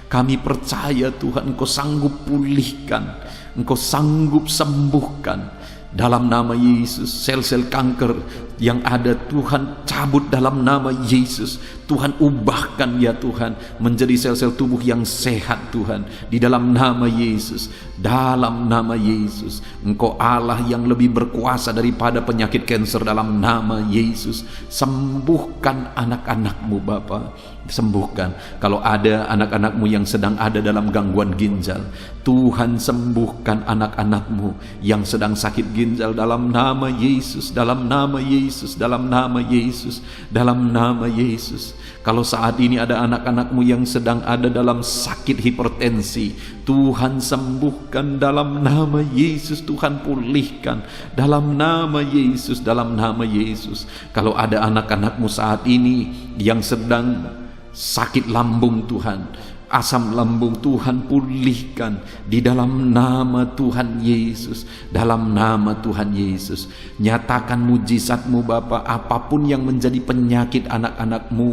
Kami percaya Tuhan, Engkau sanggup pulihkan, Engkau sanggup sembuhkan. Dalam nama Yesus, sel-sel kanker yang ada Tuhan cabut dalam nama Yesus. Tuhan ubahkan ya Tuhan menjadi sel-sel tubuh yang sehat Tuhan, di dalam nama Yesus. Dalam nama Yesus, Engkau Allah yang lebih berkuasa daripada penyakit kanker. Dalam nama Yesus, sembuhkan anak-anak-Mu Bapa, sembuhkan. Kalau ada anak-anak-Mu yang sedang ada dalam gangguan ginjal, Tuhan sembuhkan anak-anak-Mu yang sedang sakit ginjal dalam nama Yesus, dalam nama Yesus, dalam nama Yesus, dalam nama Yesus. Kalau saat ini ada anak-anak-Mu yang sedang ada dalam sakit hipertensi, Tuhan sembuhkan dalam nama Yesus. Tuhan pulihkan dalam nama Yesus, dalam nama Yesus. Kalau ada anak-anak-Mu saat ini yang sedang sakit lambung, Tuhan, asam lambung, Tuhan pulihkan di dalam nama Tuhan Yesus, dalam nama Tuhan Yesus. Nyatakan mujizat-Mu Bapa, apapun yang menjadi penyakit anak-anak-Mu,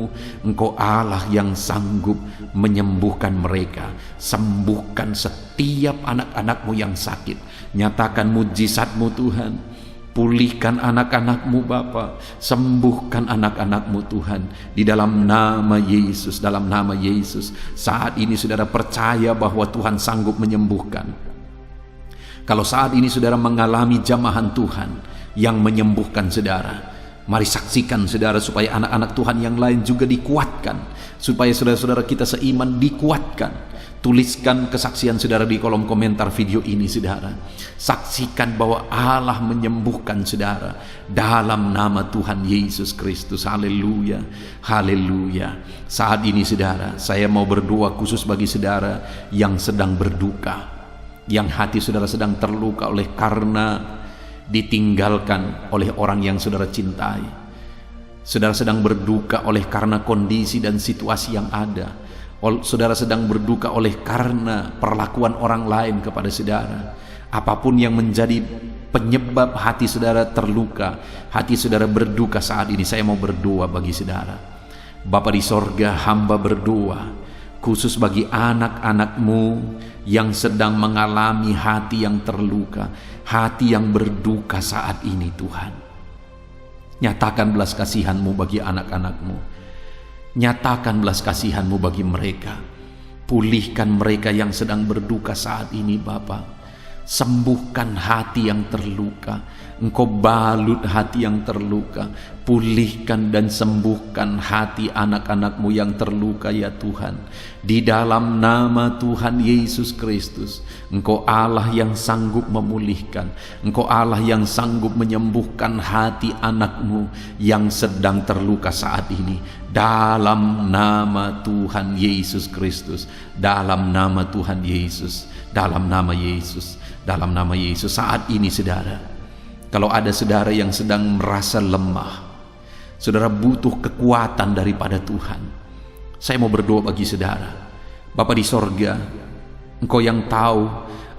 Engkau Allah yang sanggup menyembuhkan mereka. Sembuhkan setiap anak-anak-Mu yang sakit. Nyatakan mujizat-Mu Tuhan, pulihkan anak-anak-Mu Bapa, sembuhkan anak-anak-Mu Tuhan, di dalam nama Yesus, dalam nama Yesus. Saat ini saudara percaya bahwa Tuhan sanggup menyembuhkan. Kalau saat ini saudara mengalami jamahan Tuhan yang menyembuhkan saudara, mari saksikan saudara, supaya anak-anak Tuhan yang lain juga dikuatkan, supaya saudara-saudara kita seiman dikuatkan. Tuliskan kesaksian saudara di kolom komentar video ini saudara. Saksikan bahwa Allah menyembuhkan saudara dalam nama Tuhan Yesus Kristus. Haleluya, haleluya. Saat ini saudara, saya mau berdoa khusus bagi saudara yang sedang berduka, yang hati saudara sedang terluka oleh karena ditinggalkan oleh orang yang saudara cintai. Saudara sedang berduka oleh karena kondisi dan situasi yang ada. Saudara sedang berduka oleh karena perlakuan orang lain kepada saudara. Apapun yang menjadi penyebab hati saudara terluka, hati saudara berduka saat ini, saya mau berdoa bagi saudara. Bapa di sorga, hamba berdoa khusus bagi anak-anak-Mu yang sedang mengalami hati yang terluka, hati yang berduka saat ini Tuhan. Nyatakan belas kasihan-Mu bagi anak-anak-Mu. Nyatakan belas kasihan-Mu bagi mereka. Pulihkan mereka yang sedang berduka saat ini Bapa. Sembuhkan hati yang terluka. Engkau balut hati yang terluka. Pulihkan dan sembuhkan hati anak-anak-Mu yang terluka ya Tuhan. Di dalam nama Tuhan Yesus Kristus, Engkau Allah yang sanggup memulihkan. Engkau Allah yang sanggup menyembuhkan hati anak-Mu yang sedang terluka saat ini. Dalam nama Tuhan Yesus Kristus, dalam nama Tuhan Yesus, dalam nama Yesus, dalam nama Yesus. Saat ini saudara, kalau ada saudara yang sedang merasa lemah, saudara butuh kekuatan daripada Tuhan, saya mau berdoa bagi saudara. Bapa di sorga, Engkau yang tahu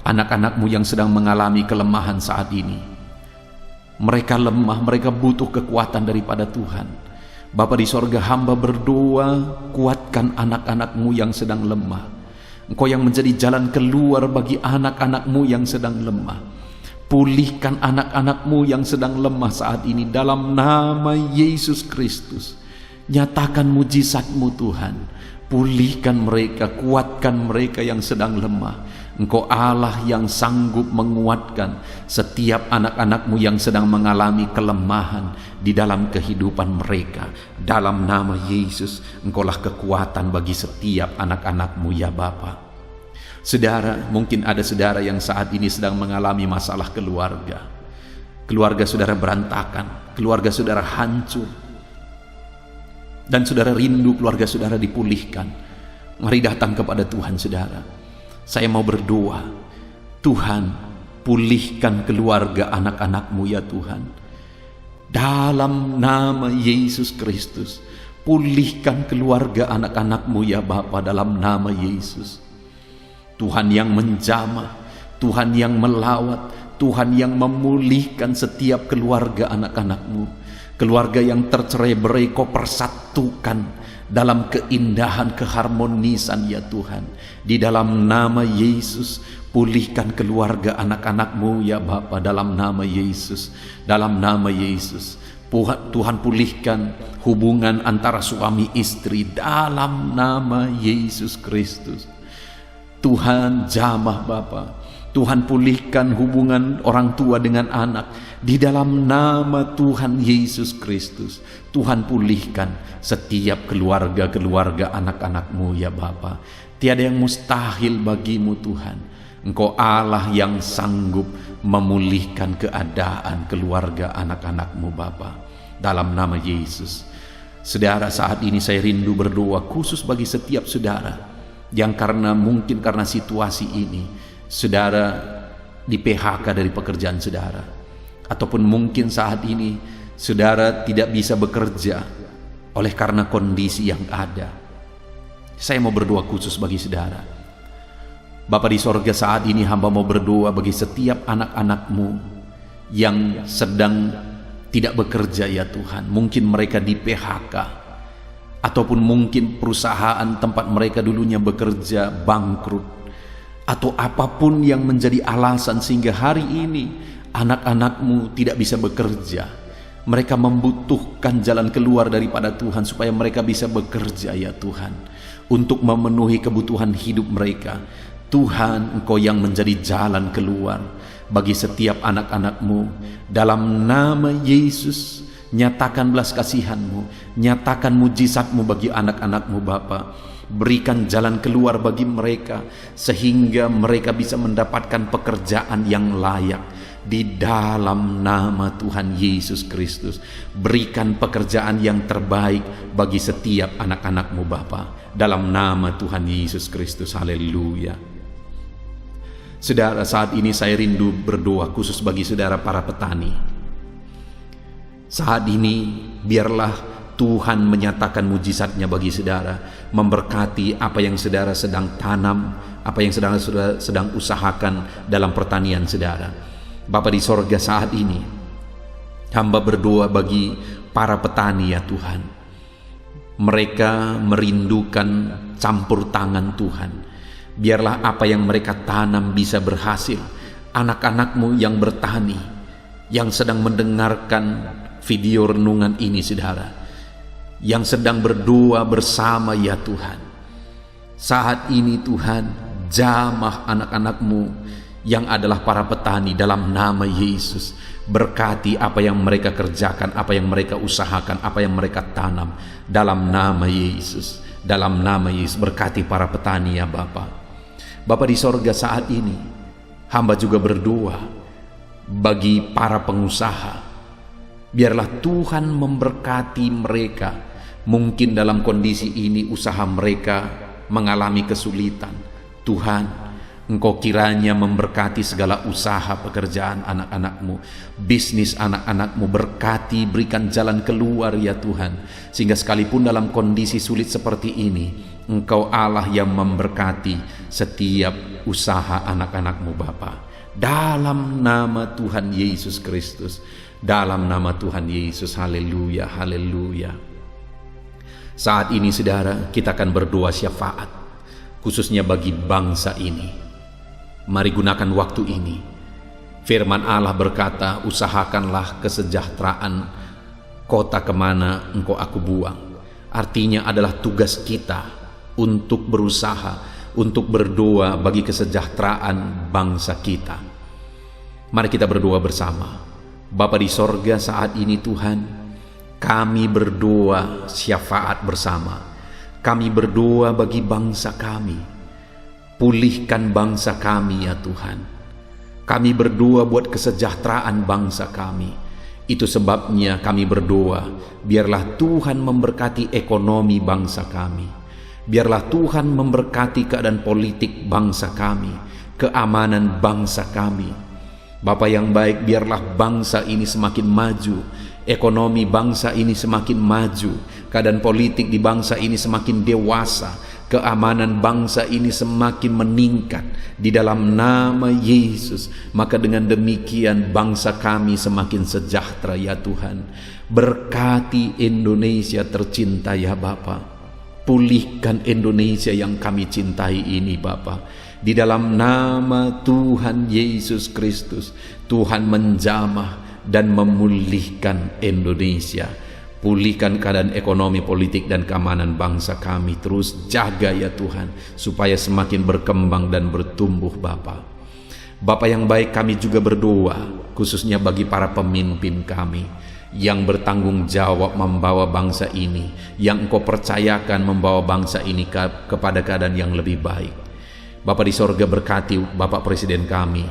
anak-anak-Mu yang sedang mengalami kelemahan saat ini. Mereka lemah, mereka butuh kekuatan daripada Tuhan. Bapa di sorga, hamba berdoa, kuatkan anak-anak-Mu yang sedang lemah. Engkau yang menjadi jalan keluar bagi anak-anak-Mu yang sedang lemah. Pulihkan anak-anak-Mu yang sedang lemah saat ini dalam nama Yesus Kristus. Nyatakan mujizat-Mu Tuhan. Pulihkan mereka, kuatkan mereka yang sedang lemah. Engkau Allah yang sanggup menguatkan setiap anak-anak-Mu yang sedang mengalami kelemahan di dalam kehidupan mereka. Dalam nama Yesus, Engkaulah kekuatan bagi setiap anak-anak-Mu ya Bapa. Saudara, mungkin ada saudara yang saat ini sedang mengalami masalah keluarga. Keluarga saudara berantakan, keluarga saudara hancur. dan saudara rindu keluarga saudara dipulihkan, mari datang kepada Tuhan saudara. Saya mau berdoa, Tuhan, pulihkan keluarga anak-anak-Mu ya Tuhan. Dalam nama Yesus Kristus, pulihkan keluarga anak-anak-Mu ya Bapa, dalam nama Yesus. Tuhan yang menjamah, Tuhan yang melawat, Tuhan yang memulihkan setiap keluarga anak-anak-Mu. Keluarga yang tercerai-berai Kau persatukan dalam keindahan, keharmonisan ya Tuhan. Di dalam nama Yesus, pulihkan keluarga anak-anak-Mu ya Bapa, dalam nama Yesus. Dalam nama Yesus, Tuhan pulihkan hubungan antara suami istri dalam nama Yesus Kristus. Tuhan jamah Bapa, Tuhan pulihkan hubungan orang tua dengan anak di dalam nama Tuhan Yesus Kristus. Tuhan pulihkan setiap keluarga-keluarga anak-anak-Mu ya Bapa. Tiada yang mustahil bagi-Mu Tuhan. Engkau Allah yang sanggup memulihkan keadaan keluarga anak-anak-Mu Bapa, dalam nama Yesus. Saudara, saat ini saya rindu berdoa khusus bagi setiap saudara yang mungkin karena situasi ini saudara di PHK dari pekerjaan saudara, ataupun mungkin saat ini saudara tidak bisa bekerja oleh karena kondisi yang ada. Saya mau berdoa khusus bagi saudara. Bapa di sorga, saat ini hamba mau berdoa bagi setiap anak-anak-Mu yang sedang tidak bekerja ya Tuhan. Mungkin mereka di PHK, ataupun mungkin perusahaan tempat mereka dulunya bekerja bangkrut, atau apapun yang menjadi alasan sehingga hari ini anak-anak-Mu tidak bisa bekerja. Mereka membutuhkan jalan keluar daripada Tuhan supaya mereka bisa bekerja ya Tuhan, untuk memenuhi kebutuhan hidup mereka. Tuhan, Engkau yang menjadi jalan keluar bagi setiap anak-anak-Mu. Dalam nama Yesus, nyatakan belas kasihan-Mu, nyatakan mujizat-Mu bagi anak-anak-Mu Bapa. Berikan jalan keluar bagi mereka sehingga mereka bisa mendapatkan pekerjaan yang layak. Di dalam nama Tuhan Yesus Kristus, berikan pekerjaan yang terbaik bagi setiap anak-anak-Mu Bapa, dalam nama Tuhan Yesus Kristus. Haleluya. Saudara, saat ini saya rindu berdoa khusus bagi saudara para petani. Saat ini biarlah Tuhan menyatakan mujizat-Nya bagi saudara, memberkati apa yang saudara sedang tanam, apa yang saudara sedang usahakan dalam pertanian saudara. Bapa di sorga, saat ini hamba berdoa bagi para petani ya Tuhan. Mereka merindukan campur tangan Tuhan. Biarlah apa yang mereka tanam bisa berhasil. Anak-anak-Mu yang bertani, yang sedang mendengarkan video renungan ini saudara, yang sedang berdoa bersama ya Tuhan. Saat ini Tuhan, jamah anak-anak-Mu yang adalah para petani dalam nama Yesus. Berkati apa yang mereka kerjakan, apa yang mereka usahakan, apa yang mereka tanam dalam nama Yesus. Dalam nama Yesus, berkati para petani ya Bapa. Bapa di sorga, saat ini hamba juga berdoa bagi para pengusaha. Biarlah Tuhan memberkati mereka. Mungkin dalam kondisi ini usaha mereka mengalami kesulitan. Tuhan, Engkau kiranya memberkati segala usaha pekerjaan anak-anak-Mu, bisnis anak-anak-Mu. Berkati, berikan jalan keluar ya Tuhan, sehingga sekalipun dalam kondisi sulit seperti ini, Engkau Allah yang memberkati setiap usaha anak-anak-Mu Bapa. Dalam nama Tuhan Yesus Kristus, dalam nama Tuhan Yesus. Haleluya, haleluya. Saat ini saudara, kita akan berdoa syafaat khususnya bagi bangsa ini. Mari gunakan waktu ini. Firman Allah berkata, usahakanlah kesejahteraan kota kemana engkau aku buang. Artinya adalah tugas kita untuk berusaha, untuk berdoa bagi kesejahteraan bangsa kita. Mari kita berdoa bersama. Bapa di sorga, saat ini Tuhan, kami berdoa syafaat bersama. Kami berdoa bagi bangsa kami. Pulihkan bangsa kami ya Tuhan. Kami berdoa buat kesejahteraan bangsa kami. Itu sebabnya kami berdoa, biarlah Tuhan memberkati ekonomi bangsa kami. Biarlah Tuhan memberkati keadaan politik bangsa kami, keamanan bangsa kami. Bapa yang baik, biarlah bangsa ini semakin maju, ekonomi bangsa ini semakin maju, keadaan politik di bangsa ini semakin dewasa, keamanan bangsa ini semakin meningkat di dalam nama Yesus. Maka dengan demikian bangsa kami semakin sejahtera ya Tuhan. Berkati Indonesia tercinta ya Bapa. Pulihkan Indonesia yang kami cintai ini Bapa. Di dalam nama Tuhan Yesus Kristus, Tuhan menjamah dan memulihkan Indonesia. Pulihkan keadaan ekonomi, politik, dan keamanan bangsa kami. Terus jaga ya Tuhan, supaya semakin berkembang dan bertumbuh Bapa. Bapa yang baik, kami juga berdoa, khususnya bagi para pemimpin kami, yang bertanggung jawab membawa bangsa ini, yang Engkau percayakan membawa bangsa ini kepada keadaan yang lebih baik. Bapa di sorga, berkati Bapak Presiden kami,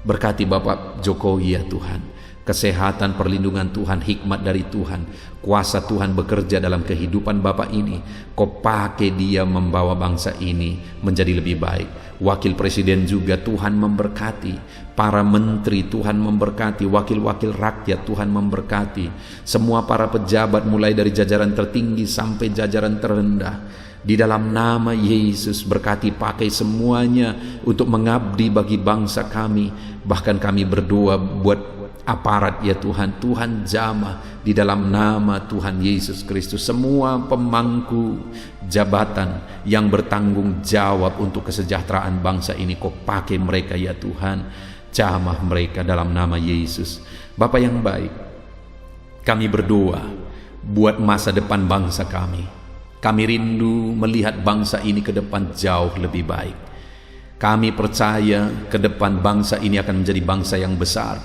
berkati Bapak Jokowi ya Tuhan. Kesehatan, perlindungan Tuhan, hikmat dari Tuhan, kuasa Tuhan bekerja dalam kehidupan Bapak ini. Kau pakai dia membawa bangsa ini menjadi lebih baik. Wakil Presiden juga Tuhan memberkati, para menteri Tuhan memberkati, wakil-wakil rakyat Tuhan memberkati, semua para pejabat mulai dari jajaran tertinggi sampai jajaran terendah. Di dalam nama Yesus, berkati, pakai semuanya untuk mengabdi bagi bangsa kami. Bahkan kami berdoa buat aparat ya Tuhan, Tuhan jamah di dalam nama Tuhan Yesus Kristus. Semua pemangku jabatan yang bertanggung jawab untuk kesejahteraan bangsa ini, Kau pakai mereka ya Tuhan, jamah mereka dalam nama Yesus. Bapa yang baik, kami berdoa buat masa depan bangsa kami. Kami rindu melihat bangsa ini ke depan jauh lebih baik. Kami percaya ke depan bangsa ini akan menjadi bangsa yang besar,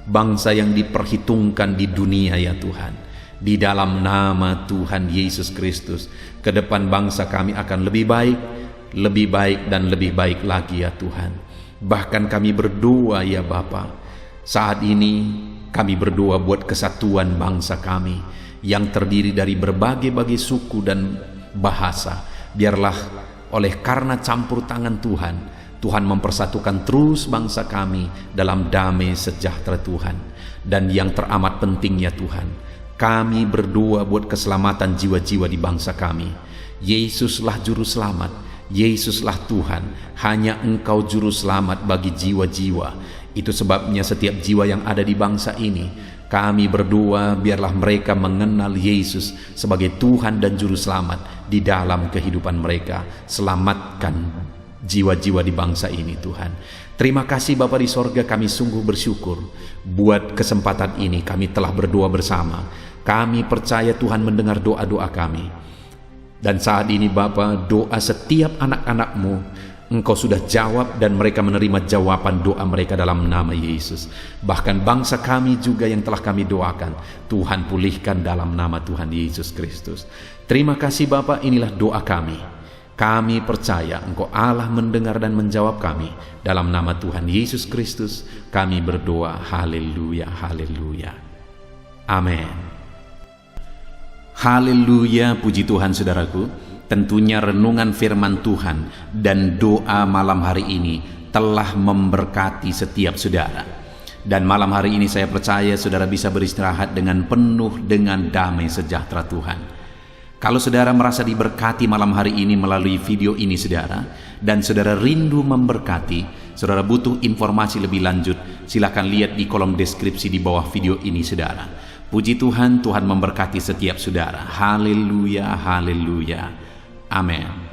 bangsa yang diperhitungkan di dunia ya Tuhan. Di dalam nama Tuhan Yesus Kristus, ke depan bangsa kami akan lebih baik dan lebih baik lagi ya Tuhan. Bahkan kami berdoa ya Bapa, saat ini kami berdoa buat kesatuan bangsa kami yang terdiri dari berbagai suku dan bahasa. Biarlah oleh karena campur tangan Tuhan, Tuhan mempersatukan terus bangsa kami dalam damai sejahtera Tuhan. Dan yang teramat pentingnya Tuhan, kami berdoa buat keselamatan jiwa-jiwa di bangsa kami. Yesuslah juru selamat, Yesuslah Tuhan, hanya Engkau juru selamat bagi jiwa-jiwa. Itu sebabnya setiap jiwa yang ada di bangsa ini, kami berdoa biarlah mereka mengenal Yesus sebagai Tuhan dan juru selamat di dalam kehidupan mereka. Selamatkan jiwa-jiwa di bangsa ini Tuhan. Terima kasih Bapa di sorga, kami sungguh bersyukur buat kesempatan ini. Kami telah berdoa bersama. Kami percaya Tuhan mendengar doa-doa kami. Dan saat ini Bapa, doa setiap anak-anak-Mu Engkau sudah jawab, dan mereka menerima jawaban doa mereka dalam nama Yesus. Bahkan bangsa kami juga yang telah kami doakan, Tuhan pulihkan dalam nama Tuhan Yesus Kristus. Terima kasih Bapa, inilah doa kami. Kami percaya Engkau Allah mendengar dan menjawab kami. Dalam nama Tuhan Yesus Kristus kami berdoa. Haleluya, haleluya. Amin. Haleluya, puji Tuhan saudaraku. Tentunya renungan firman Tuhan dan doa malam hari ini telah memberkati setiap saudara. Dan malam hari ini saya percaya saudara bisa beristirahat dengan penuh dengan damai sejahtera Tuhan. Kalau saudara merasa diberkati malam hari ini melalui video ini saudara, dan saudara rindu memberkati, saudara butuh informasi lebih lanjut, silakan lihat di kolom deskripsi di bawah video ini saudara. Puji Tuhan, Tuhan memberkati setiap saudara. Haleluya, haleluya. Amin.